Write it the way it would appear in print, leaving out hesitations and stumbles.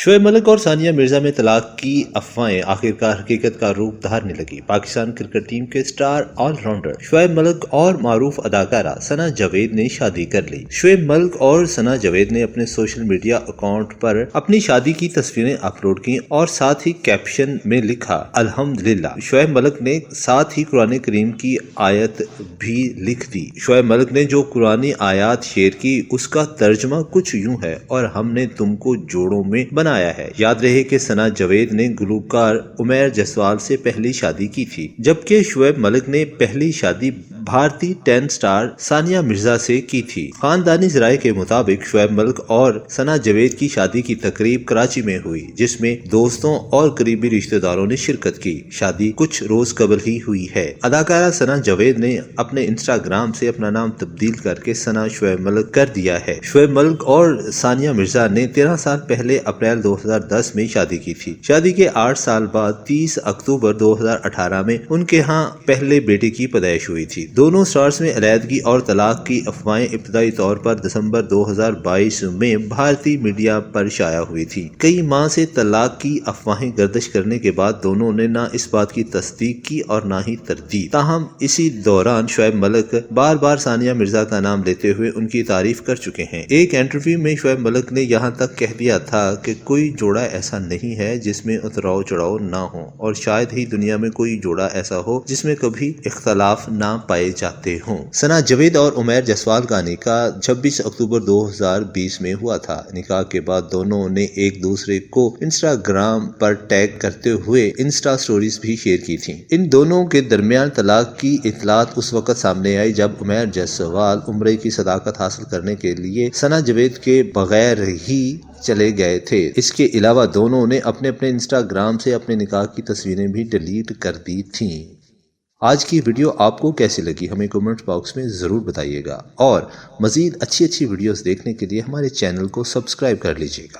شعیب ملک اور ثانیہ مرزا میں طلاق کی افواہیں آخرکار حقیقت کا روپ دھارنے لگی۔ پاکستان کرکٹ ٹیم کے star all rounder Shoaib Malik اور معروف اداکارہ ثنا جاوید نے شادی کر لی۔ شعیب ملک اور ثنا جاوید نے اپنے سوشل میڈیا اکاؤنٹ پر اپنی شادی کی تصویریں اپلوڈ کی اور ساتھ ہی کیپشن میں لکھا الحمدللہ۔ شعیب ملک نے ساتھ ہی قرآن کریم کی آیت بھی لکھ دی۔ شعیب ملک نے جو قرآنی آیات شیئر کی اس کا ترجمہ کچھ یوں ہے، اور ہم نے تم کو جوڑوں میں بنایا ہے۔ یاد رہے کہ ثنا جاوید نے گلوکار عمیر جسوال سے پہلی شادی کی تھی، جبکہ شعیب ملک نے پہلی شادی بھارتی ٹینس سٹار ثانیہ مرزا سے کی تھی۔ خاندانی ذرائع کے مطابق شعیب ملک اور ثنا جاوید کی شادی کی تقریب کراچی میں ہوئی، جس میں دوستوں اور قریبی رشتہ داروں نے شرکت کی۔ شادی کچھ روز قبل ہی ہوئی ہے۔ اداکارہ ثنا جاوید نے اپنے انسٹاگرام سے اپنا نام تبدیل کر کے ثنا شعیب ملک کر دیا ہے۔ شعیب ملک اور ثانیہ مرزا نے 13 سال پہلے اپریل 2010 میں شادی کی تھی۔ شادی کے 8 سال بعد 30 اکتوبر 2018 میں ان کے ہاں پہلے بیٹے کی پیدائش ہوئی تھی۔ دونوں سٹارز میں علیحدگی اور طلاق کی افواہیں ابتدائی طور پر دسمبر 2022 میں بھارتی میڈیا پر شائع ہوئی تھی۔ کئی ماہ سے طلاق کی افواہیں گردش کرنے کے بعد دونوں نے نہ اس بات کی تصدیق کی اور نہ ہی تردید۔ تاہم اسی دوران شعیب ملک بار بار ثانیہ مرزا کا نام لیتے ہوئے ان کی تعریف کر چکے ہیں۔ ایک انٹرویو میں شعیب ملک نے یہاں تک کہہ دیا تھا کہ کوئی جوڑا ایسا نہیں ہے جس میں اتراؤ چڑھاؤ نہ ہو، اور شاید ہی دنیا میں کوئی جوڑا ایسا ہو جس میں کبھی اختلاف نہ پائے جاتے ہوں۔ ثنا جاوید اور عمیر جسوال کا نکاح 26 اکتوبر 2020 میں ہوا تھا۔ نکاح کے بعد دونوں نے ایک دوسرے کو انسٹاگرام پر ٹیگ کرتے ہوئے انسٹا سٹوریز بھی شیئر کی تھیں۔ ان دونوں کے درمیان طلاق کی اطلاعات اس وقت سامنے آئی جب عمیر جسوال عمرے کی صداقت حاصل کرنے کے لیے ثنا جاوید کے بغیر ہی چلے گئے تھے۔ اس کے علاوہ دونوں نے اپنے انسٹاگرام سے اپنے نکاح کی تصویریں بھی ڈیلیٹ کر دی تھیں۔ آج کی ویڈیو آپ کو کیسی لگی ہمیں کمنٹ باکس میں ضرور بتائیے گا، اور مزید اچھی ویڈیوز دیکھنے کے لیے ہمارے چینل کو سبسکرائب کر لیجیے گا۔